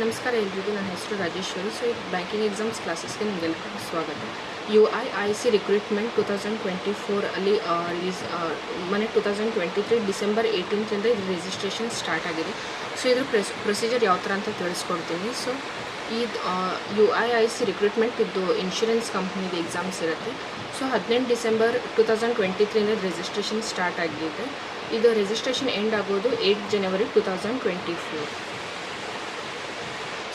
ನಮಸ್ಕಾರ ಎಲ್ರಿಗೂ. ನನ್ನ ಹೆಸರು ರಾಜೇಶ್ವರಿ. ಸೊ ಈ ಬ್ಯಾಂಕಿಂಗ್ ಎಕ್ಸಾಮ್ಸ್ ಕ್ಲಾಸಸ್ಗೆ ನಿಮಗೆಲ್ಲರಿಗೂ ಸ್ವಾಗತ. UIIC ರಿಕ್ರೂಟ್ಮೆಂಟ್ 2024 ಅಲ್ಲಿ ರಿಲೀಸ್ ಮೊನ್ನೆ 2023 ಡಿಸೆಂಬರ್ 18ರಿಂದ ಇದು ರಿಜಿಸ್ಟ್ರೇಷನ್ ಸ್ಟಾರ್ಟ್ ಆಗಿದೆ. ಸೊ ಇದ್ರ ಪ್ರೊಸೀಜರ್ ಯಾವ ಥರ ಅಂತ ತಿಳಿಸ್ಕೊಡ್ತೀನಿ. ಸೊ ಇದು UIIC ರಿಕ್ರೂಟ್ಮೆಂಟ್ ಇದು ಇನ್ಶೂರೆನ್ಸ್ ಕಂಪ್ನಿದು ಎಕ್ಸಾಮ್ಸ್ ಇರುತ್ತೆ. ಸೊ 18 ಡಿಸೆಂಬರ್ 2023ರಿಂದ ರಿಜಿಸ್ಟ್ರೇಷನ್ ಸ್ಟಾರ್ಟ್ ಆಗಿದೆ. ಇದು ರಿಜಿಸ್ಟ್ರೇಷನ್ ಎಂಡ್ ಆಗೋದು 8 ಜನವರಿ 2024.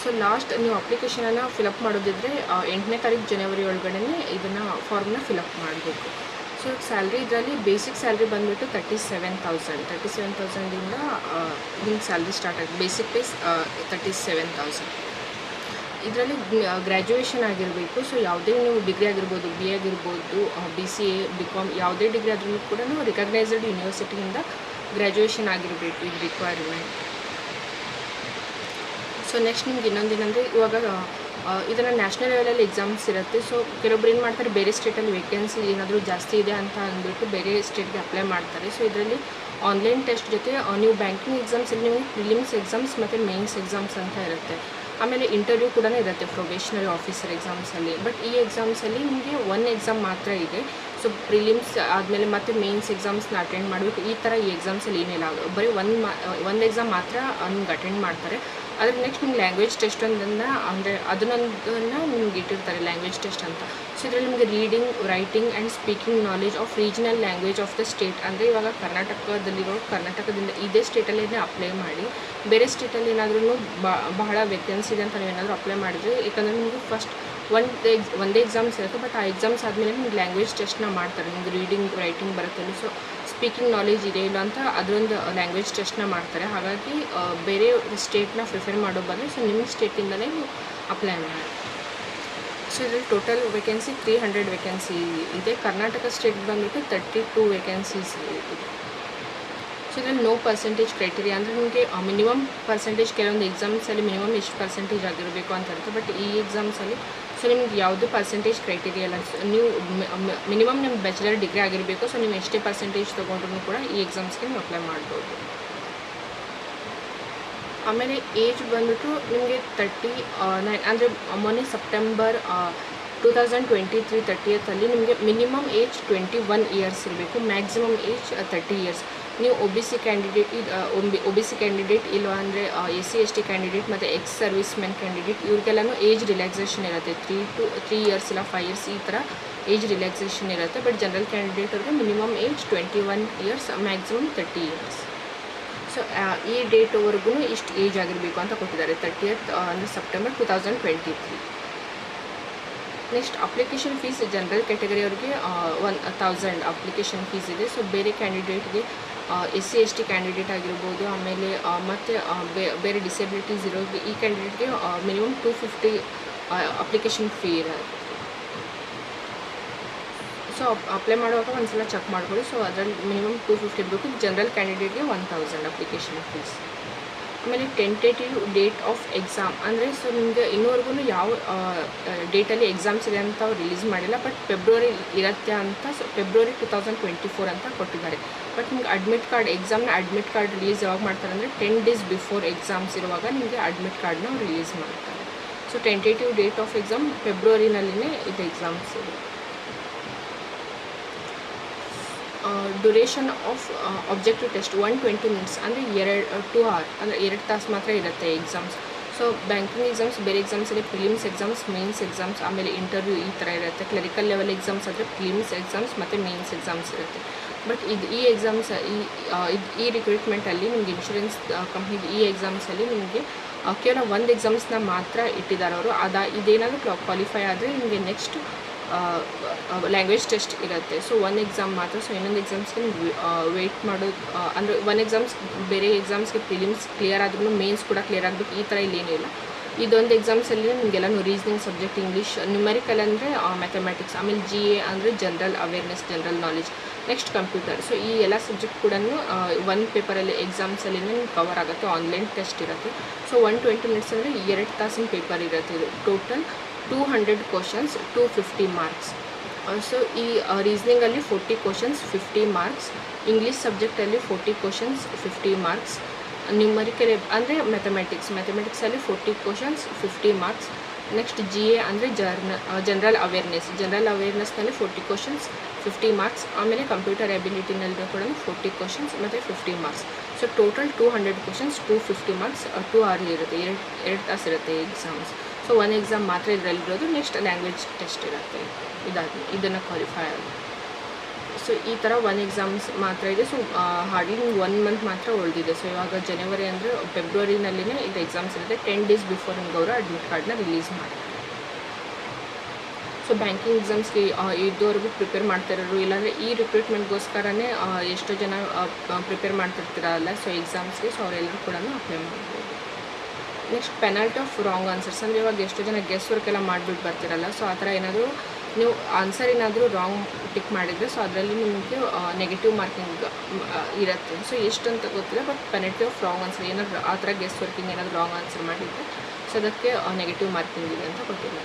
ಸೊ ಲಾಸ್ಟ್ ನೀವು ಅಪ್ಲಿಕೇಶನನ್ನು ಫಿಲಪ್ ಮಾಡೋದಿದ್ರೆ 8ನೇ ತಾರೀಕು ಜನವರಿ ಒಳಗಡೆ ಇದನ್ನು ಫಾರ್ಮ್ನ ಫಿಲಪ್ ಮಾಡಬೇಕು. ಸೊ ಸ್ಯಾಲ್ರಿ ಇದರಲ್ಲಿ ಬೇಸಿಕ್ ಸ್ಯಾಲ್ರಿ ಬಂದುಬಿಟ್ಟು 37,000ಇಂದ ಹಿಂಗೆ ಸ್ಯಾಲ್ರಿ ಸ್ಟಾರ್ಟ್ ಆಗಿದೆ. Basic pays 37,000. ಇದರಲ್ಲಿ ಗ್ರ್ಯಾಜುಯೇಷನ್ ಆಗಿರಬೇಕು. ಸೊ ಯಾವುದೇ ನೀವು ಡಿಗ್ರಿ ಆಗಿರ್ಬೋದು, BA ಆಗಿರ್ಬೋದು, BCA, BCom ಯಾವುದೇ ಡಿಗ್ರಿ ಆದ್ರೂ ಕೂಡ ರಿಕಗ್ನೈಸ್ಡ್ ಯೂನಿವರ್ಸಿಟಿಯಿಂದ ಗ್ರ್ಯಾಜುಯೇಷನ್ ಆಗಿರಬೇಕು. ಇದು ರಿಕ್ವೈರ್ಮೆಂಟ್. ಸೊ ನೆಕ್ಸ್ಟ್ ನಿಮ್ಗೆ ಇನ್ನೊಂದೇನೆಂದರೆ, ಇವಾಗ ಇದನ್ನು ನ್ಯಾಷನಲ್ ಲೆವೆಲಲ್ಲಿ ಎಕ್ಸಾಮ್ಸ್ ಇರುತ್ತೆ. ಸೊ ಕೆಲವೊಬ್ರು ಏನು ಮಾಡ್ತಾರೆ, ಬೇರೆ ಸ್ಟೇಟಲ್ಲಿ ವೇಕೆನ್ಸಿ ಏನಾದರೂ ಜಾಸ್ತಿ ಇದೆ ಅಂತ ಅಂದ್ಬಿಟ್ಟು ಬೇರೆ ಸ್ಟೇಟ್ಗೆ ಅಪ್ಲೈ ಮಾಡ್ತಾರೆ. ಸೊ ಇದರಲ್ಲಿ ಆನ್ಲೈನ್ ಟೆಸ್ಟ್ ಜೊತೆ ನೀವು ಬ್ಯಾಂಕಿಂಗ್ ಎಕ್ಸಾಮ್ಸಲ್ಲಿ ನಿಮಗೆ ಪ್ರಿಲಿಮ್ಸ್ ಎಕ್ಸಾಮ್ಸ್ ಮತ್ತು ಮೇನ್ಸ್ ಎಕ್ಸಾಮ್ಸ್ ಅಂತ ಇರುತ್ತೆ. ಆಮೇಲೆ ಇಂಟರ್ವ್ಯೂ ಕೂಡ ಇರುತ್ತೆ ಪ್ರೊಬೇಷನರಿ ಆಫೀಸರ್ ಎಕ್ಸಾಮ್ಸಲ್ಲಿ. ಬಟ್ ಈ ಎಕ್ಸಾಮ್ಸಲ್ಲಿ ನಿಮಗೆ ಒನ್ ಎಕ್ಸಾಮ್ ಮಾತ್ರ ಇದೆ. ಸೊ ಪ್ರಿಲಿಮ್ಸ್ ಆದಮೇಲೆ ಮತ್ತು ಮೇನ್ಸ್ ಎಕ್ಸಾಮ್ಸ್ನ ಅಟೆಂಡ್ ಮಾಡಬೇಕು. ಈ ಥರ ಈ ಎಕ್ಸಾಮ್ಸಲ್ಲಿ ಏನಿಲ್ಲ, ಬರೀ ಒಂದು ಎಕ್ಸಾಮ್ ಮಾತ್ರ ನಿಮ್ಗೆ ಅಟೆಂಡ್ ಮಾಡ್ತಾರೆ. ಅದ್ರ ನೆಕ್ಸ್ಟ್ ನಿಮ್ಗೆ ಲ್ಯಾಂಗ್ವೇಜ್ ಟೆಸ್ಟ್ ಅಂದರೆ ಅದನ್ನೊಂದನ್ನು ನಿಮ್ಗೆ ಇಟ್ಟಿರ್ತಾರೆ, ಲ್ಯಾಂಗ್ವೇಜ್ ಟೆಸ್ಟ್ ಅಂತ. ಸೊ ಇದರಲ್ಲಿ ನಿಮಗೆ reading, writing and speaking knowledge of regional language of the state. ಅಂದರೆ ಇವಾಗ ಕರ್ನಾಟಕದಿಂದ ಇದೇ ಸ್ಟೇಟಲ್ಲೇ ಅಪ್ಲೈ ಮಾಡಿ, ಬೇರೆ ಸ್ಟೇಟಲ್ಲಿ ಏನಾದ್ರೂ ಬಹಳ ವೇಕೆನ್ಸಿ ಇದೆ ಅಂತ ನೀವೇನಾದರೂ ಅಪ್ಲೈ ಮಾಡಿದ್ರೆ, ಯಾಕಂದರೆ ನಿಮಗೆ ಫಸ್ಟ್ ಒಂದೇ ಎಕ್ಸಾಮ್ಸ್ ಇರುತ್ತೆ. ಬಟ್ ಆ ಎಕ್ಸಾಮ್ಸ್ ಆದಮೇಲೆ ನಿಮ್ಗೆ ಲ್ಯಾಂಗ್ವೇಜ್ ಟೆಸ್ಟ್ನ ಮಾಡ್ತಾರೆ. ನಿಮ್ಗೆ ರೀಡಿಂಗ್, ರೈಟಿಂಗ್ ಬರುತ್ತೆ. ಸೊ ಸ್ಪೀಕಿಂಗ್ ನಾಲೆಜ್ ಇದೆ ಇಲ್ಲ ಅಂತ ಅದರೊಂದು ಲ್ಯಾಂಗ್ವೇಜ್ ಟೆಸ್ಟ್ನ ಮಾಡ್ತಾರೆ. ಹಾಗಾಗಿ ಬೇರೆ ಸ್ಟೇಟ್ನ ಪ್ರಿಫರ್ ಮಾಡೋ ಬದಲು ಸೊ ನಿಮ್ಮ ಸ್ಟೇಟಿಂದಲೇ ನೀವು ಅಪ್ಲೈ ಮಾಡಿ. ಸೊ ಇದರಲ್ಲಿ ಟೋಟಲ್ ವೇಕೆನ್ಸಿ 300 ವೇಕೆನ್ಸಿ ಇದೆ. ಕರ್ನಾಟಕ ಸ್ಟೇಟ್ ಬಂದುಬಿಟ್ಟು 32 ವೇಕೆನ್ಸೀಸ್ ಇದೆ. ಸೊ ಇದರಲ್ಲಿ ನೋ ಪರ್ಸೆಂಟೇಜ್ ಕ್ರೈಟೀರಿಯಾ, ಅಂದರೆ ನಿಮಗೆ ಮಿನಿಮಮ್ ಪರ್ಸೆಂಟೇಜ್ ಕೆಲವೊಂದು ಎಕ್ಸಾಮ್ಸಲ್ಲಿ ಮಿನಿಮಮ್ ಎಷ್ಟು ಪರ್ಸೆಂಟೇಜ್ ಆಗಿರಬೇಕು ಅಂತ ಇರುತ್ತೆ. ಬಟ್ ಈ ಎಕ್ಸಾಮ್ಸಲ್ಲಿ ಸೊ ನಿಮ್ಗೆ ಯಾವುದು ಪರ್ಸೆಂಟೇಜ್ ಕ್ರೈಟೀರಿಯಾ ಇಲ್ಲ. ನೀವು ಮಿನಿಮಮ್ ನಿಮ್ಮ ಬ್ಯಾಚುಲರ್ ಡಿಗ್ರಿ ಆಗಿರಬೇಕು. ಸೊ ನೀವು ಎಷ್ಟೇ ಪರ್ಸೆಂಟೇಜ್ ತೊಗೊಂಡ್ರೂ ಕೂಡ ಈ ಎಕ್ಸಾಮ್ಸ್ಗೆ ನೀವು ಅಪ್ಲೈ ಮಾಡ್ಬೋದು. ಆಮೇಲೆ ಏಜ್ ಬಂದುಬಿಟ್ಟು ನಿಮಗೆ 39, ಅಂದರೆ ಮೊನ್ನೆ ಸೆಪ್ಟೆಂಬರ್ 2023 30th ನಿಮಗೆ ಮಿನಿಮಮ್ ಏಜ್ 21 ಇಯರ್ಸ್ ಇರಬೇಕು. Maximum age 30 years. ನೀವು OBC ಕ್ಯಾಂಡಿಡೇಟ್ ಇಲ್ಲ ಅಂದರೆ SC ST ಕ್ಯಾಂಡಿಡೇಟ್ ಮತ್ತು ಎಕ್ಸ್ ಸರ್ವಿಸ್ ಮೆನ್ ಕ್ಯಾಂಡಿಡೇಟ್ ಇವ್ರಿಗೆಲ್ಲನೂ ಏಜ್ ರಿಲ್ಯಾಕ್ಸೇಷನ್ ಇರುತ್ತೆ. 3 ಇಯರ್ಸ್ ಇಲ್ಲ 5 ಇಯರ್ಸ್ ಈ ಥರ ಏಜ್ ರಿಲ್ಯಾಕ್ಸೇಷನ್ ಇರುತ್ತೆ. ಬಟ್ ಜನರಲ್ ಕ್ಯಾಂಡಿಡೇಟ್ರಿಗೆ minimum age 21 years, maximum 30 years. So ಈ ಡೇಟ್ವರೆಗೂ ಇಷ್ಟು ಏಜ್ ಆಗಿರಬೇಕು ಅಂತ ಕೊಟ್ಟಿದ್ದಾರೆ, 30th ಅಂದರೆ September 2023. Next application fees general ಕ್ಯಾಟಗರಿಯವ್ರಿಗೆ 1000 ಅಪ್ಲಿಕೇಶನ್ ಫೀಸ್ ಇದೆ. ಸೊ ಬೇರೆ ಕ್ಯಾಂಡಿಡೇಟ್ಗೆ SC ST ಕ್ಯಾಂಡಿಡೇಟ್ ಆಗಿರ್ಬೋದು, ಆಮೇಲೆ ಮತ್ತು ಬೇರೆ ಡಿಸೆಬಿಲಿಟೀಸ್ ಇರೋರಿಗೆ ಈ ಕ್ಯಾಂಡಿಡೇಟ್ಗೆ ಮಿನಿಮಮ್ 250 ಅಪ್ಲಿಕೇಶನ್ ಫೀ ಇರುತ್ತೆ. ಸೊ ಅಪ್ಲೈ ಮಾಡುವಾಗ ಒಂದು ಸಲ ಚೆಕ್ ಮಾಡ್ಕೊಳ್ಳಿ. ಸೊ ಅದರಲ್ಲಿ ಮಿನಿಮಮ್ 250 ಇರಬೇಕು. ಜನರಲ್ ಕ್ಯಾಂಡಿಡೇಟ್ಗೆ 1000 ಅಪ್ಲಿಕೇಶನ್ ಫೀಸ್. ಆಮೇಲೆ ಟೆಂಟೇಟಿವ್ ಡೇಟ್ ಆಫ್ ಎಕ್ಸಾಮ್ ಅಂದರೆ ಸೊ ನಿಮಗೆ ಇನ್ನೂವರೆಗೂ ಯಾವ ಡೇಟಲ್ಲಿ ಎಕ್ಸಾಮ್ಸ್ ಇದೆ ಅಂತ ಅವ್ರು ರಿಲೀಸ್ ಮಾಡಿಲ್ಲ. ಬಟ್ ಫೆಬ್ರವರಿ ಇರುತ್ತೆ ಅಂತ. ಸೊ ಫೆಬ್ರವರಿ 2024 ಅಂತ ಕೊಟ್ಟಿದ್ದಾರೆ. ಬಟ್ ನಿಮ್ಗೆ ಎಕ್ಸಾಮ್ನ ಅಡ್ಮಿಟ್ ಕಾರ್ಡ್ ರಿಲೀಸ್ ಯಾವಾಗ ಮಾಡ್ತಾರೆ ಅಂದರೆ 10 days ಬಿಫೋರ್ ಎಕ್ಸಾಮ್ಸ್ ಇರುವಾಗ ನಿಮಗೆ ಅಡ್ಮಿಟ್ ಕಾರ್ಡ್ನ ರಿಲೀಸ್ ಮಾಡ್ತಾರೆ. So tentative date of exam ಫೆಬ್ರವರಿನಲ್ಲಿನೇ ಇದು ಎಕ್ಸಾಮ್ಸ್ ಇದೆ. Duration of objective test 120 minutes, ಅಂದರೆ 2 hours, ಅಂದರೆ 2 ತಾಸು ಮಾತ್ರ ಇರುತ್ತೆ ಎಕ್ಸಾಮ್ಸ್. ಸೊ ಬ್ಯಾಂಕಿಂಗ್ ಎಕ್ಸಾಮ್ಸ್ ಬೇರೆ ಎಕ್ಸಾಮ್ಸಲ್ಲಿ ಪ್ರಿಲಿಮ್ಸ್ ಎಕ್ಸಾಮ್ಸ್, ಮೇನ್ಸ್ ಎಕ್ಸಾಮ್ಸ್, ಆಮೇಲೆ ಇಂಟರ್ವ್ಯೂ ಈ ಥರ ಇರುತ್ತೆ. ಕ್ಲರಿಕಲ್ ಲೆವೆಲ್ ಎಕ್ಸಾಮ್ಸ್ ಆದರೆ ಪ್ರಿಲಿಮ್ಸ್ ಎಕ್ಸಾಮ್ಸ್ ಮತ್ತು ಮೇನ್ಸ್ ಎಕ್ಸಾಮ್ಸ್ ಇರುತ್ತೆ. ಬಟ್ ಈ ಎಕ್ಸಾಮ್ಸ್ ಈ ರಿಕ್ರೂಟ್ಮೆಂಟಲ್ಲಿ ನಿಮಗೆ ಇನ್ಶೂರೆನ್ಸ್ ಕಂಪ್ನಿದು ಈ ಎಕ್ಸಾಮ್ಸಲ್ಲಿ ನಿಮಗೆ ಕೇವಲ ಒಂದು ಎಕ್ಸಾಮ್ಸ್ನ ಮಾತ್ರ ಇಟ್ಟಿದ್ದಾರೆ ಅವರು. ಇದೇನಾದರೂ ಕ್ವಾಲಿಫೈ ಆದರೆ ನಿಮಗೆ ನೆಕ್ಸ್ಟ್ ಲ್ಯಾಂಗ್ವೇಜ್ ಟೆಸ್ಟ್ ಇರುತ್ತೆ. ಸೊ ಒಂದು ಎಕ್ಸಾಮ್ ಮಾತ್ರ. ಸೊ ಇನ್ನೊಂದು ಎಕ್ಸಾಮ್ಸ್ಗೆ ನೀವು ವೆಯ್ಟ್ ಮಾಡೋದು, ಅಂದರೆ ಒಂದು ಎಕ್ಸಾಮ್ಸ್ ಬೇರೆ ಎಕ್ಸಾಮ್ಸ್ಗೆ ಪ್ರಿಲಿಮ್ಸ್ ಕ್ಲಿಯರ್ ಆದ್ರೂ ಮೇನ್ಸ್ ಕೂಡ ಕ್ಲಿಯರ್ ಆಗಬೇಕು, ಈ ಥರ ಇಲ್ಲೇನೂ ಇಲ್ಲ. ಇದೊಂದು ಎಕ್ಸಾಮ್ಸಲ್ಲಿ ನಿಮಗೆಲ್ಲನೂ ರೀಸನಿಂಗ್ ಸಬ್ಜೆಕ್ಟ್, ಇಂಗ್ಲೀಷ್, ನ್ಯೂಮರಿಕಲ್ ಅಂದರೆ ಮ್ಯಾಥಮೆಟಿಕ್ಸ್, ಆಮೇಲೆ GA ಅಂದರೆ general awareness, general knowledge, next computer. So ಈ ಎಲ್ಲ ಸಬ್ಜೆಕ್ಟ್ ಕೂಡ ಒಂದು ಪೇಪರಲ್ಲಿ ಎಕ್ಸಾಮ್ಸಲ್ಲಿ ಕವರ್ ಆಗುತ್ತೆ. ಆನ್ಲೈನ್ ಟೆಸ್ಟ್ ಇರುತ್ತೆ. ಸೊ 120 minutes ಅಂದರೆ 2 ತಾಸಿನ ಪೇಪರ್ ಇರುತ್ತೆ. ಇದು ಟೋಟಲ್ 200 ಕ್ವಶನ್ಸ್, 250 ಮಾರ್ಕ್ಸ್. ಸೊ ಈ ರೀಸನಿಂಗಲ್ಲಿ 40 ಕ್ವಶನ್ಸ್, 50 ಮಾರ್ಕ್ಸ್. ಇಂಗ್ಲೀಷ್ ಸಬ್ಜೆಕ್ಟಲ್ಲಿ 40 ಕ್ವಶನ್ಸ್, 50 ಮಾರ್ಕ್ಸ್. ನ್ಯೂಮರಿಕಲ್ ಅಂದರೆ ಮ್ಯಾಥಮೆಟಿಕ್ಸಲ್ಲಿ 40 ಕ್ವಶನ್ಸ್ 50 ಮಾರ್ಕ್ಸ್. ನೆಕ್ಸ್ಟ್ GA ಅಂದರೆ ಜನರಲ್ ಅವೇರ್ನೆಸ್ನಲ್ಲಿ 40 ಕ್ವಶನ್ಸ್ 50 ಮಾರ್ಕ್ಸ್. ಆಮೇಲೆ ಕಂಪ್ಯೂಟರ್ ಎಬಿಲಿಟಿನಲ್ಲಿ ಕೂಡ 40 ಕ್ವಶನ್ಸ್ ಮತ್ತು 50 marks. So total 200 questions 250 marks 2 hours ಇರುತ್ತೆ, 2 ತಾಸು ಇರುತ್ತೆ ಎಕ್ಸಾಮ್ಸ್. ಸೊ 1 ಎಕ್ಸಾಮ್ ಮಾತ್ರ ಇದರಲ್ಲಿರೋದು. ನೆಕ್ಸ್ಟ್ ಲ್ಯಾಂಗ್ವೇಜ್ ಟೆಸ್ಟ್ ಇರುತ್ತೆ. ಇದನ್ನು ಕ್ವಾಲಿಫೈ ಆಗಿ. ಸೊ ಈ ಥರ 1 ಎಕ್ಸಾಮ್ಸ್ ಮಾತ್ರ ಇದೆ. ಸೊ ಹಾರ್ಡ್ಲಿ 1 ಮಂತ್ ಮಾತ್ರ ಉಳಿದಿದೆ. ಸೊ ಇವಾಗ ಜನವರಿ ಅಂದರೆ ಫೆಬ್ರವರಿನಲ್ಲಿನೇ ಇದು ಎಕ್ಸಾಮ್ಸ್ ಇರುತ್ತೆ. 10 days ಬಿಫೋರ್ ನಿಮ್ಗೆ ಅವರು ಅಡ್ಮಿಟ್ ಕಾರ್ಡ್ನ ರಿಲೀಸ್ ಮಾಡ್ತಾರೆ. ಸೊ ಬ್ಯಾಂಕಿಂಗ್ ಎಕ್ಸಾಮ್ಸ್ಗೆ ಇದುವರೆಗೂ ಪ್ರಿಪೇರ್ ಮಾಡ್ತಿರೋರು, ಇಲ್ಲಾಂದರೆ ಈ ರಿಕ್ರೂಟ್ಮೆಂಟ್ಗೋಸ್ಕರನೇ ಎಷ್ಟೋ ಜನ ಪ್ರಿಪೇರ್ ಮಾಡ್ತಿರ್ತೀರಲ್ಲ ಸೊ ಎಕ್ಸಾಮ್ಸ್ಗೆ, ಸೊ ಅವರೆಲ್ಲರೂ ಕೂಡ ಅಪ್ಲೈ ಮಾಡ್ಬೋದು. Next penalty of wrong answers ಅಂದರೆ ಇವಾಗ ಎಷ್ಟೋ ಜನ ಗೆಸ್ ವರ್ಕ್ ಎಲ್ಲ ಮಾಡಿಬಿಟ್ಟು ಬರ್ತಿರಲ್ಲ. ಸೊ ಆ ಥರ ಏನಾದರೂ ನೀವು ಆನ್ಸರ್ ಏನಾದರೂ ರಾಂಗ್ ಟಿಕ್ ಮಾಡಿದರೆ ಸೊ ಅದರಲ್ಲಿ ನಿಮಗೆ ನೆಗೆಟಿವ್ ಮಾರ್ಕಿಂಗ್ ಇರುತ್ತೆ. ಸೊ ಎಷ್ಟು ಅಂತ ಗೊತ್ತಿಲ್ಲ, but penalty of wrong answer ಏನಾದರೂ ಆ ಥರ ಗೆಸ್ ವರ್ಕಿಂಗ್ ಏನಾದರೂ ರಾಂಗ್ ಆನ್ಸರ್ ಮಾಡಿದರೆ ಸೊ ಅದಕ್ಕೆ ನೆಗೆಟಿವ್ ಮಾರ್ಕಿಂಗ್ ಇದೆ ಅಂತ ಗೊತ್ತಿಲ್ಲ.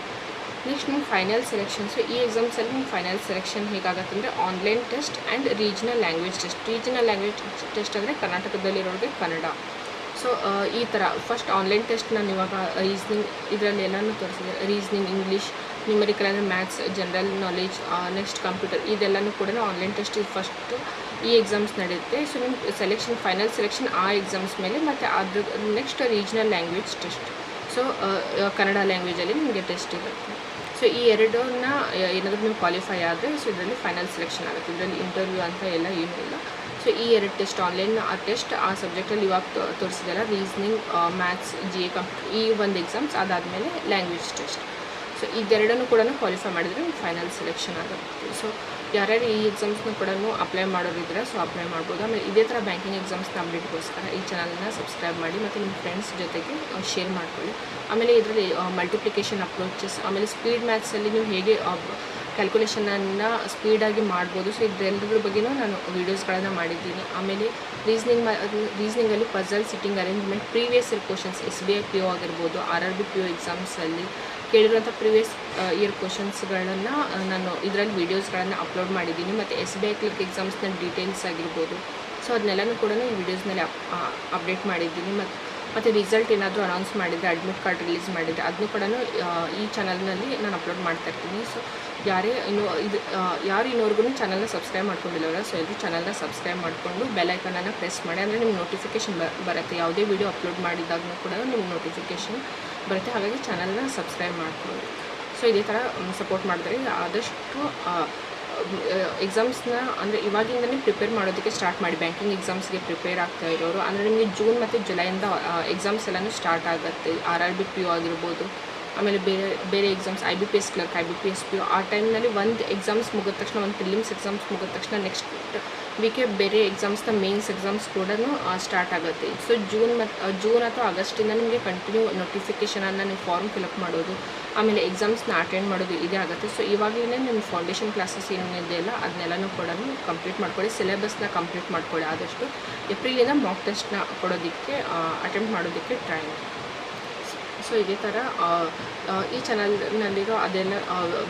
ನೆಕ್ಸ್ಟ್ ನಿಮ್ಮ ಫೈನಲ್ ಸೆಲೆಕ್ಷನ್. ಸೊ ಈ ಎಕ್ಸಾಮ್ಸಲ್ಲಿ ನಿಮ್ಮ ಫೈನಲ್ ಸೆಲೆಕ್ಷನ್ ಹೇಗಾಗುತ್ತೆ ಅಂದರೆ online test and regional language test. Regional language test ಅಂದರೆ ಕರ್ನಾಟಕದಲ್ಲಿರೋರಿಗೆ ಕನ್ನಡ. ಸೊ ಈ ಥರ ಫಸ್ಟ್ ಆನ್ಲೈನ್ ಟೆಸ್ಟ್ ನಾನು ಇವಾಗ ರೀಸ್ನಿಂಗ್ ಇದರಲ್ಲಿ ಎಲ್ಲನೂ ತೋರಿಸಿದೆ. ರೀಸ್ನಿಂಗ್, ಇಂಗ್ಲೀಷ್, ನ್ಯೂಮರಿಕಲ್ ಅಂದರೆ maths, general knowledge, next computer, ಇದೆಲ್ಲನೂ ಕೂಡ ಆನ್ಲೈನ್ ಟೆಸ್ಟ್ ಫಸ್ಟು ಈ ಎಕ್ಸಾಮ್ಸ್ ನಡೆಯುತ್ತೆ. ಸೊ ನಿಮ್ಮ ಫೈನಲ್ ಸೆಲೆಕ್ಷನ್ ಆ ಎಕ್ಸಾಮ್ಸ್ ಮೇಲೆ, ಮತ್ತು ಅದ್ರ next regional language test. So Kannada ಲ್ಯಾಂಗ್ವೇಜಲ್ಲಿ ನಿಮಗೆ ಟೆಸ್ಟ್ ಇರುತ್ತೆ. ಸೊ ಈ ಎರಡನ್ನ ಏನಾದರೂ ನೀವು ಕ್ವಾಲಿಫೈ ಆದರೆ ಸೊ ಇದರಲ್ಲಿ ಫೈನಲ್ ಸೆಲೆಕ್ಷನ್ ಆಗುತ್ತೆ. ಇದರಲ್ಲಿ ಇಂಟರ್ವ್ಯೂ ಅಂತ ಎಲ್ಲ ಏನೂ ಇಲ್ಲ. ಸೊ ಈ 2 ಟೆಸ್ಟ್ ಆನ್ಲೈನ್ ಟೆಸ್ಟ್ ಆ ಸಬ್ಜೆಕ್ಟಲ್ಲಿ ಇವಾಗ ತೋರಿಸಿದೆಲ್ಲ ರೀಸ್ನಿಂಗ್, ಮ್ಯಾಥ್ಸ್, GA ಕಂಪ್ಯೂಟರ್, ಈ ಒಂದು ಎಕ್ಸಾಮ್ಸ್ ಅದಾದಮೇಲೆ ಲ್ಯಾಂಗ್ವೇಜ್ ಟೆಸ್ಟ್. ಸೊ ಇದೆರಡನ್ನೂ ಕೂಡ ಕ್ವಾಲಿಫೈ ಮಾಡಿದರೆ ಫೈನಲ್ ಸೆಲೆಕ್ಷನ್ ಆಗುತ್ತೆ. ಸೊ ಯಾರ್ಯಾರು ಈ ಎಕ್ಸಾಮ್ಸ್ನ ಕೂಡ ಅಪ್ಲೈ ಮಾಡೋರಿದ್ರೆ ಸೊ ಅಪ್ಲೈ ಮಾಡ್ಬೋದು. ಆಮೇಲೆ ಇದೇ ಥರ ಬ್ಯಾಂಕಿಂಗ್ ಎಕ್ಸಾಮ್ಸ್ನ ಅಪ್ಡೇಟ್ಗೋಸ್ಕರ ಈ ಚಾನಲ್ನ ಸಬ್ಸ್ಕ್ರೈಬ್ ಮಾಡಿ ಮತ್ತು ನಿಮ್ಮ ಫ್ರೆಂಡ್ಸ್ ಜೊತೆಗೆ ಶೇರ್ ಮಾಡ್ಕೊಳ್ಳಿ. ಆಮೇಲೆ ಇದರಲ್ಲಿ ಮಲ್ಟಿಪ್ಲಿಕೇಶನ್ ಅಪ್ರೋಚಸ್, ಆಮೇಲೆ ಸ್ಪೀಡ್ ಮ್ಯಾಥ್ಸಲ್ಲಿ ನೀವು ಹೇಗೆ ಕ್ಯಾಲ್ಕುಲೇಷನನ್ನು ಸ್ಪೀಡಾಗಿ ಮಾಡ್ಬೋದು. ಸೊ ಇದೆಲ್ಲದ್ರ ಬಗ್ಗೆಯೂ ನಾನು ವೀಡಿಯೋಸ್ಗಳನ್ನು ಮಾಡಿದ್ದೀನಿ. ಆಮೇಲೆ ರೀಸ್ನಿಂಗಲ್ಲಿ puzzle, sitting arrangement, previous year questions, SBI PO ಆಗಿರ್ಬೋದು, RRB PO ಎಕ್ಸಾಮ್ಸಲ್ಲಿ ಕೇಳಿರುವಂಥ ಪ್ರೀವಿಯಸ್ ಇಯರ್ ಕ್ವಶನ್ಸ್ಗಳನ್ನು ನಾನು ಇದರಲ್ಲಿ ವೀಡಿಯೋಸ್ಗಳನ್ನು ಅಪ್ಲೋಡ್ ಮಾಡಿದ್ದೀನಿ. ಮತ್ತು SBI ಕ್ಲರ್ಕ್ ಎಕ್ಸಾಮ್ಸ್ನ ಡೀಟೇಲ್ಸ್ ಆಗಿರ್ಬೋದು ಸೊ ಅದನ್ನೆಲ್ಲನೂ ಕೂಡ ಈ ವಿಡಿಯೋಸ್ನಲ್ಲಿ ಅಪ್ಡೇಟ್ ಮಾಡಿದ್ದೀನಿ. ಮತ್ತು ರಿಸಲ್ಟ್ ಏನಾದರೂ ಅನೌನ್ಸ್ ಮಾಡಿದರೆ, ಅಡ್ಮಿಟ್ ಕಾರ್ಡ್ ರಿಲೀಸ್ ಮಾಡಿದರೆ ಅದನ್ನು ಕೂಡ ಈ ಚಾನಲ್ನಲ್ಲಿ ನಾನು ಅಪ್ಲೋಡ್ ಮಾಡ್ತಾಯಿರ್ತೀನಿ. ಸೊ ಯಾರು ಇನ್ನೋರ್ಗು ಚಾನಲ್ನ ಸಬ್ಸ್ಕ್ರೈಬ್ ಮಾಡ್ಕೊಂಡಿಲ್ಲವಲ್ಲ ಸೊ ಎಲ್ಲರೂ ಚಾನಲ್ನ ಸಬ್ಸ್ಕ್ರೈಬ್ ಮಾಡಿಕೊಂಡು ಬೆಲ್ ಐಕನನ್ನು ಪ್ರೆಸ್ ಮಾಡಿ, ಅಂದರೆ ನಿಮ್ಗೆ ನೋಟಿಫಿಕೇಷನ್ ಬರುತ್ತೆ. ಯಾವುದೇ ವೀಡಿಯೋ ಅಪ್ಲೋಡ್ ಮಾಡಿದಾಗೂ ಕೂಡ ನಿಮ್ಗೆ ನೋಟಿಫಿಕೇಷನ್ ಬರುತ್ತೆ. ಹಾಗಾಗಿ ಚಾನಲ್ನ ಸಬ್ಸ್ಕ್ರೈಬ್ ಮಾಡ್ಕೊಳ್ಳಿ. ಸೊ ಇದೇ ಥರ ಸಪೋರ್ಟ್ ಮಾಡಿದ್ರೆ ಆದಷ್ಟು ಎಕ್ಸಾಮ್ಸ್ನ ಅಂದರೆ ಇವಾಗಿಂದನೇ ಪ್ರಿಪೇರ್ ಮಾಡೋದಕ್ಕೆ ಸ್ಟಾರ್ಟ್ ಮಾಡಿ. ಬ್ಯಾಂಕಿಂಗ್ ಎಕ್ಸಾಮ್ಸ್ಗೆ ಪ್ರಿಪೇರ್ ಆಗ್ತಾ ಇರೋರು ಅಂದರೆ ನಿಮಗೆ ಜೂನ್ ಮತ್ತು ಜುಲೈಯಿಂದ ಎಕ್ಸಾಮ್ಸ್ ಎಲ್ಲನೂ ಸ್ಟಾರ್ಟ್ ಆಗುತ್ತೆ. RRB PO ಆಗಿರ್ಬೋದು, ಆಮೇಲೆ ಬೇರೆ exams, IBPS clerk, IBPS PO. ಆ ಟೈಮ್ನಲ್ಲಿ ಒಂದು ಎಕ್ಸಾಮ್ಸ್ ಮುಗಿದ ತಕ್ಷಣ, ಒಂದು ಪ್ರಿಲಿಮ್ಸ್ ಎಕ್ಸಾಮ್ಸ್ ಮುಗಿದ ತಕ್ಷಣ ನೆಕ್ಸ್ಟ್ ವೀಕೆ ಬೇರೆ ಎಕ್ಸಾಮ್ಸ್ನ ಮೇನ್ಸ್ ಎಕ್ಸಾಮ್ಸ್ ಕೂಡ ಸ್ಟಾರ್ಟ್ ಆಗುತ್ತೆ. ಸೊ ಜೂನ್ ಅಥವಾ ಆಗಸ್ಟಿಂದ ನಿಮಗೆ ಕಂಟಿನ್ಯೂ ನೋಟಿಫಿಕೇಷನನ್ನು ನೀವು ಫಾರ್ಮ್ ಫಿಲಪ್ ಮಾಡೋದು, ಆಮೇಲೆ ಎಕ್ಸಾಮ್ಸ್ನ ಅಟೆಂಡ್ ಮಾಡೋದು ಇದೇ ಆಗುತ್ತೆ. ಸೊ ಇವಾಗಲೇ ನಿಮ್ಮ ಫೌಂಡೇಶನ್ ಕ್ಲಾಸಸ್ ಏನಿದೆಯಲ್ಲ ಅದನ್ನೆಲ್ಲನೂ ಕೂಡ ಕಂಪ್ಲೀಟ್ ಮಾಡ್ಕೊಳ್ಳಿ. ಸಿಲೆಬಸ್ನ ಕಂಪ್ಲೀಟ್ ಮಾಡ್ಕೊಳ್ಳಿ. ಆದಷ್ಟು ಏಪ್ರಿಲಿಂದ ಮಾಕ್ ಟೆಸ್ಟ್ನ ಕೊಡೋದಕ್ಕೆ ಅಟೆಂಪ್ಟ್ ಮಾಡೋದಕ್ಕೆ ಟ್ರೈ ಮಾಡಿ. ಸೊ ಇದೇ ಥರ ಈ ಚಾನಲ್ನಲ್ಲಿರೋ ಅದೆಲ್ಲ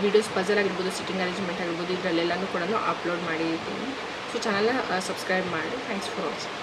ವೀಡಿಯೋಸ್ ಪಜಲ್ ಆಗಿರ್ಬೋದು, ಸಿಟ್ಟಿಂಗ್ ಅರೇಂಜ್ಮೆಂಟ್ ಆಗಿರ್ಬೋದು, ಇದರಲ್ಲೆಲ್ಲನೂ ಕೂಡ ಅಪ್ಲೋಡ್ ಮಾಡಿದ್ದೀನಿ. ಸೊ ಚಾನಲ್ನ ಸಬ್ಸ್ಕ್ರೈಬ್ ಮಾಡಿ. Thanks for watching.